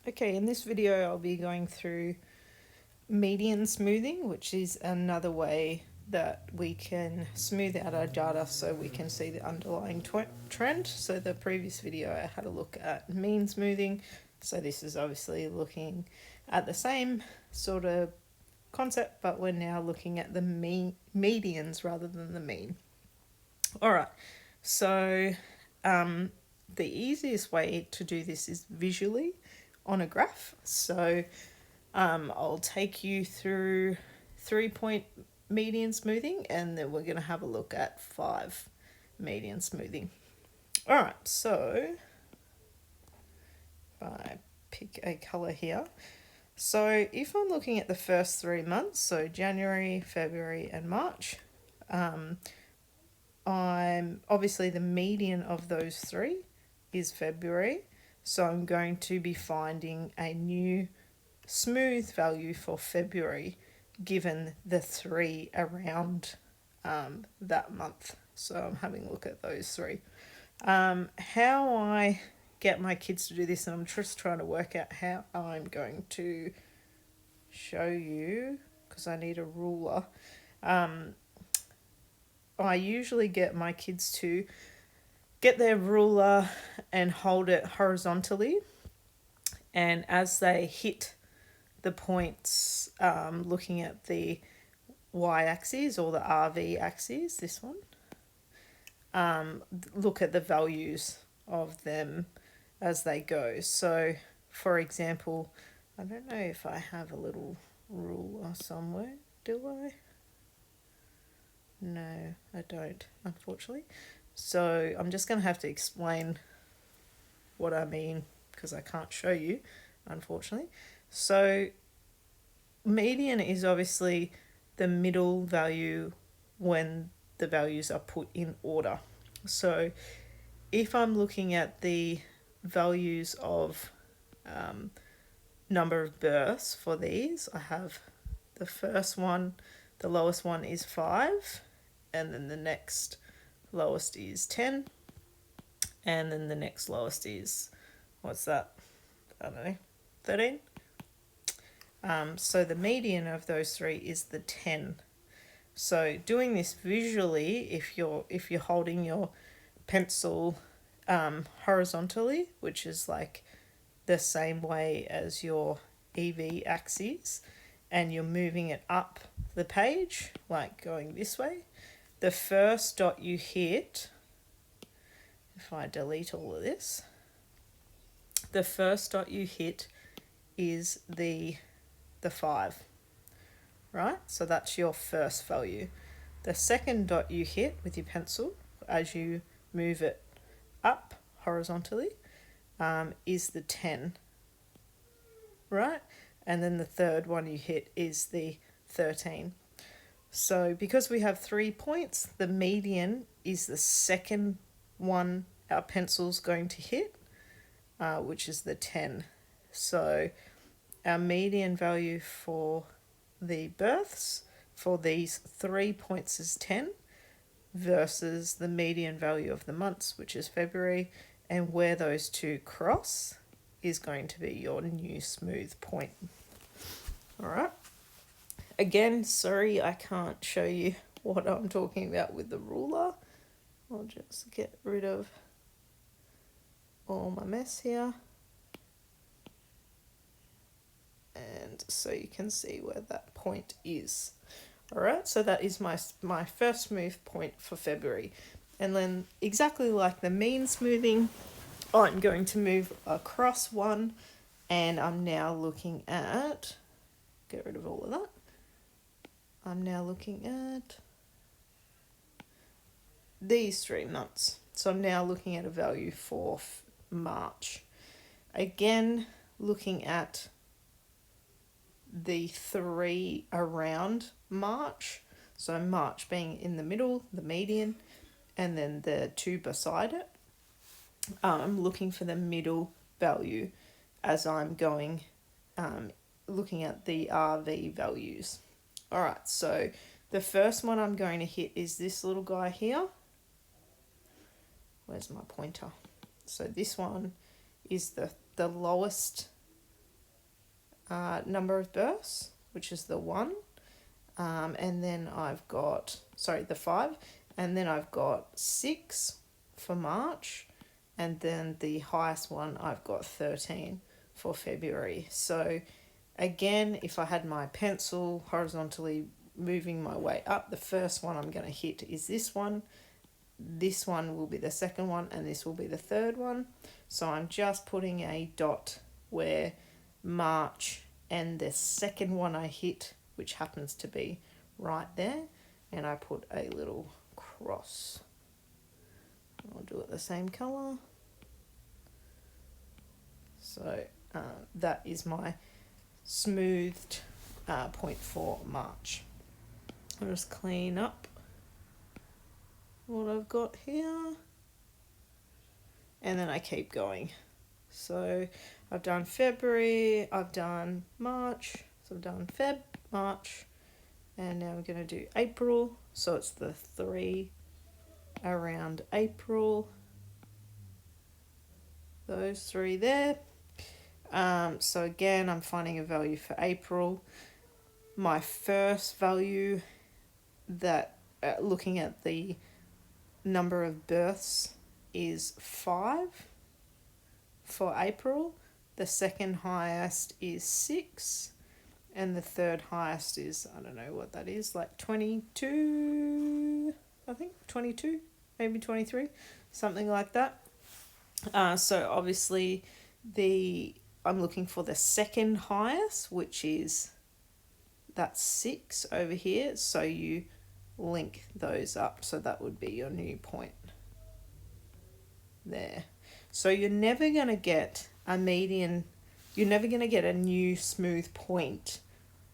Okay, in this video I'll be going through median smoothing, which is another way that we can smooth out our data so we can see the underlying trend. So the previous video I had a look at mean smoothing, so this is obviously looking at the same sort of concept, but we're now looking at the medians rather than the mean. Alright, so the easiest way to do this is visually on a graph. So I'll take you through 3-point median smoothing, and then we're going to have a look at 5 median smoothing. Alright, so if I pick a colour here. So if I'm looking at the first 3 months, so January, February and March, I'm obviously the median of those 3 is February, so I'm going to be finding a new smooth value for February given the 3 around that month. So I'm having a look at those 3. How I get my kids to do this, and I'm just trying to work out how I'm going to show you because I need a ruler. I usually get my kids to get their ruler and hold it horizontally, and as they hit the points, looking at the y-axis or the RV axis, this one, look at the values of them as they go. So for example, I don't know if I have a little ruler somewhere, do I? No, I don't, unfortunately. So I'm just going to have to explain what I mean because I can't show you, unfortunately. So median is obviously the middle value when the values are put in order. So if I'm looking at the values of number of births for these, I have the first one, the lowest one is 5, and then the next lowest is 10, and then the next lowest is, what's that? I don't know, 13. So the median of those 3 is the 10. So doing this visually, if you're holding your pencil horizontally, which is like the same way as your EV axis, and you're moving it up the page, like going this way, the first dot you hit, if I delete all of this, the first dot you hit is the 5, right? So that's your first value. The second dot you hit with your pencil as you move it up horizontally is the 10, right? And then the third one you hit is the 13. So because we have 3 points, the median is the second one our pencil's going to hit, which is the 10. So our median value for the births for these 3 points is 10 versus the median value of the months, which is February, and where those two cross is going to be your new smooth point. All right. Again, sorry I can't show you what I'm talking about with the ruler. I'll just get rid of all my mess here. And so you can see where that point is. Alright, so that is my first smooth point for February. And then exactly like the mean smoothing, I'm going to move across one, and I'm now looking at, get rid of all of that. I'm now looking at these 3 months. So I'm now looking at a value for March. Again, looking at the 3 around March, so March being in the middle, the median, and then the 2 beside it. I'm looking for the middle value as I'm going, looking at the RV values. Alright, so the first one I'm going to hit is this little guy here. Where's my pointer? So this one is the lowest number of births, which is the 1. And then I've got, the 5. And then I've got 6 for March. And then the highest one, I've got 13 for February. So again, if I had my pencil horizontally moving my way up, the first one I'm going to hit is this one. This one will be the second one, and this will be the third one. So I'm just putting a dot where March and the second one I hit, which happens to be right there, and I put a little cross. I'll do it the same colour. So that is my smoothed point for March. I'll just clean up what I've got here, and then I keep going. So I've done February, I've done March, so I've done Feb, March, and now we're going to do April. So it's the 3 around April, those 3 there. So again, I'm finding a value for April. My first value that, looking at the number of births, is 5 for April. The second highest is 6. And the third highest is, I don't know what that is, like 22, I think, 22, maybe 23, something like that. So obviously I'm looking for the second highest, which is that 6 over here. So you link those up. So that would be your new point there. So you're never going to get a median, you're never going to get a new smooth point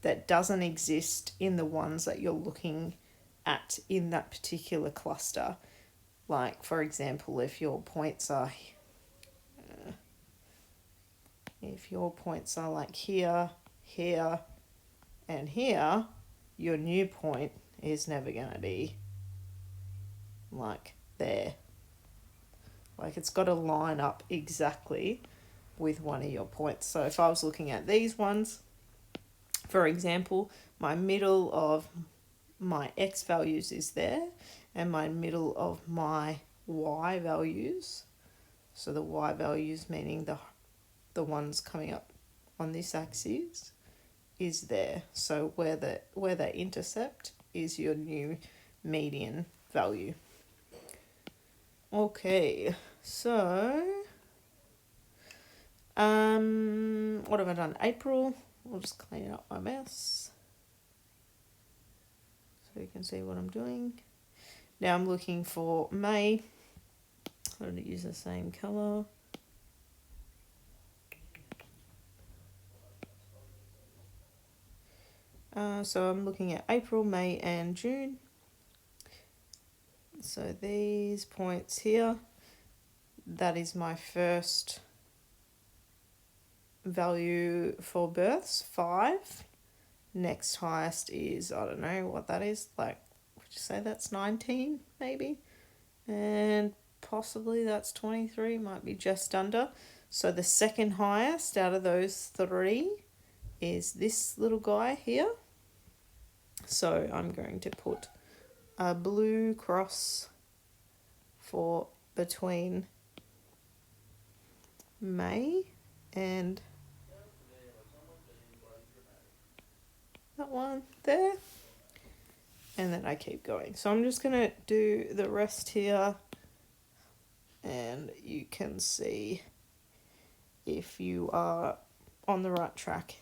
that doesn't exist in the ones that you're looking at in that particular cluster. Like, for example, if your points are like here, here, and here, your new point is never going to be like there. Like, it's got to line up exactly with one of your points. So if I was looking at these ones, for example, my middle of my X values is there, and my middle of my Y values, so the Y values meaning the ones coming up on this axis, is there. So where they intercept is your new median value. Okay, so what have I done? April. I'll just clean up my mess so you can see what I'm doing. Now I'm looking for May. I'm going to use the same colour. So I'm looking at April, May, and June. So these points here, that is my first value for births, 5. Next highest is, I don't know what that is, like, would you say that's 19 maybe? And possibly that's 23, might be just under. So the second highest out of those 3 is this little guy here. So I'm going to put a blue cross for between May and that one there, and then I keep going. So I'm just going to do the rest here, and you can see if you are on the right track.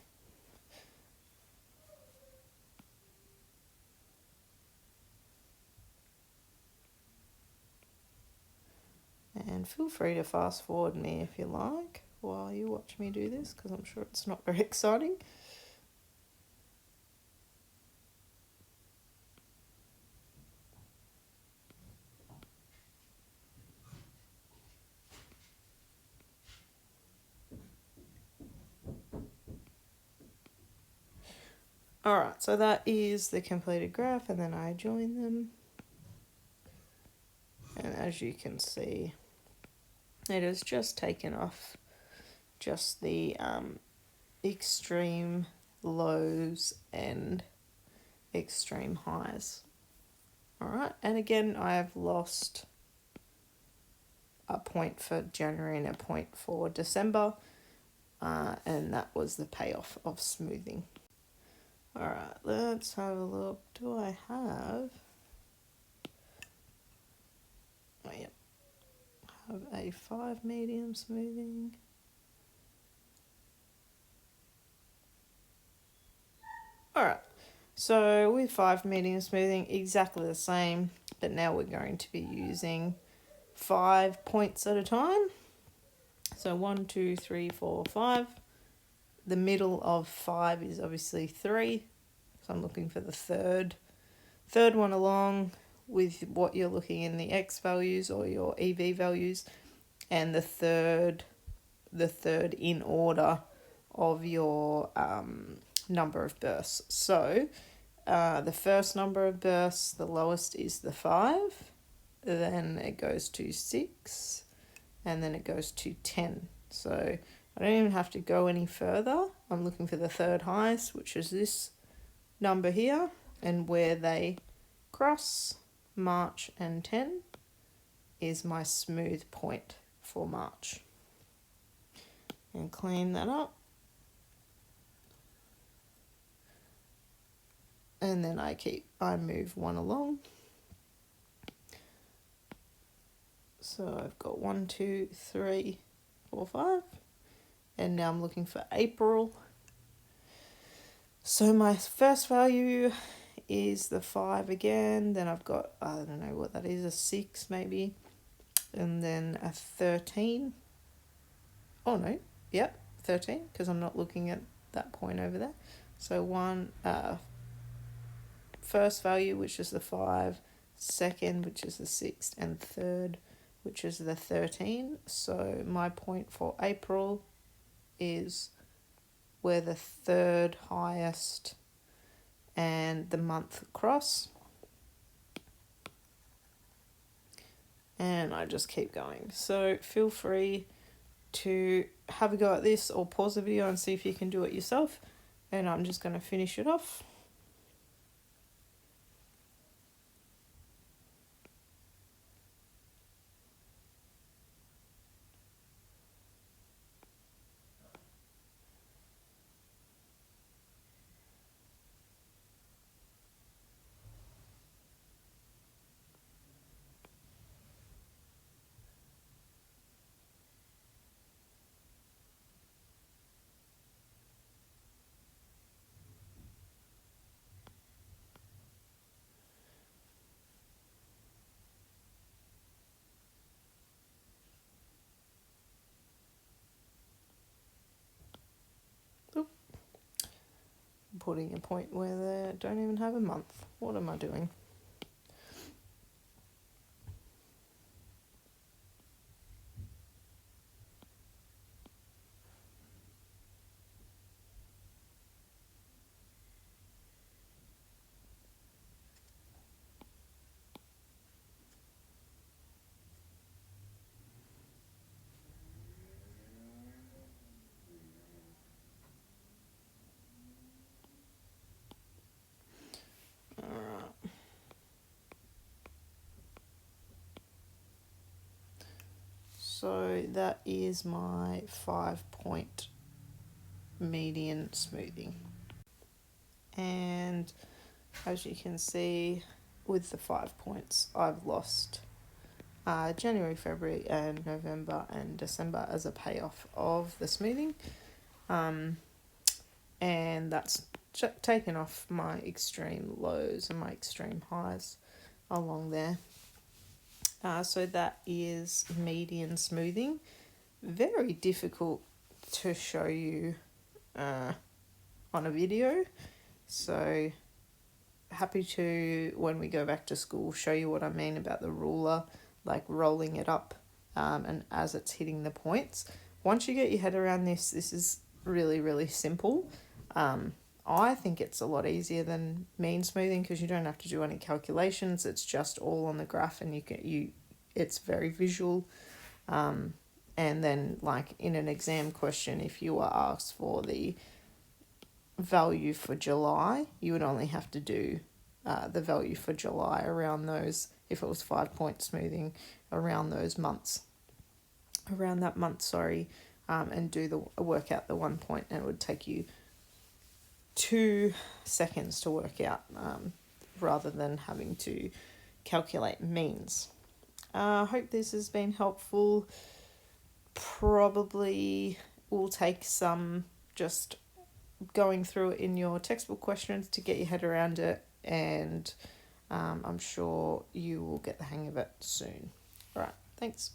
And feel free to fast forward me if you like while you watch me do this, because I'm sure it's not very exciting. Alright, so that is the completed graph, and then I join them. And as you can see, it has just taken off just the extreme lows and extreme highs. All right, and again, I have lost a point for January and a point for December, and that was the payoff of smoothing. All right, let's have a look. Do I have? Oh, yep. Have a 5 medium smoothing. All right, so with 5 medium smoothing, exactly the same, but now we're going to be using 5 points at a time. So 1, 2, 3, 4, 5. The middle of 5 is obviously 3. So I'm looking for the third one along with what you're looking in the X values or your EV values, and the third in order of your number of bursts. So the first number of bursts, the lowest is the 5, then it goes to 6, and then it goes to 10. So I don't even have to go any further. I'm looking for the third highest, which is this number here, and where they cross March and 10 is my smooth point for March. And clean that up. And then I move one along. So I've got 1, 2, 3, 4, 5. And now I'm looking for April. So my first value is the 5 again. Then I've got, I don't know what that is, a 6 maybe. And then a 13. Oh no, yep, 13, because I'm not looking at that point over there. So first value, which is the 5, second, which is the 6, and third, which is the 13. So my point for April is where the third highest and the month cross. And I just keep going. So feel free to have a go at this or pause the video and see if you can do it yourself. And I'm just going to finish it off. Putting a point where they don't even have a month. What am I doing? So that is my 5-point median smoothing. And as you can see, with the 5 points, I've lost January, February, and November and December as a payoff of the smoothing. And that's taken off my extreme lows and my extreme highs along there. So that is median smoothing. Very difficult to show you on a video. So happy to, when we go back to school, show you what I mean about the ruler, like rolling it up and as it's hitting the points. Once you get your head around this is really, really simple. I think it's a lot easier than mean smoothing because you don't have to do any calculations. It's just all on the graph and it's very visual. And then, like in an exam question, if you were asked for the value for July, you would only have to do the value for July around those, if it was 5 point smoothing, around those months, around that month, sorry, and do the work out the 1 point, and it would take you 2 seconds to work out rather than having to calculate means. I hope this has been helpful. Probably will take some just going through it in your textbook questions to get your head around it, and I'm sure you will get the hang of it soon. All right, thanks.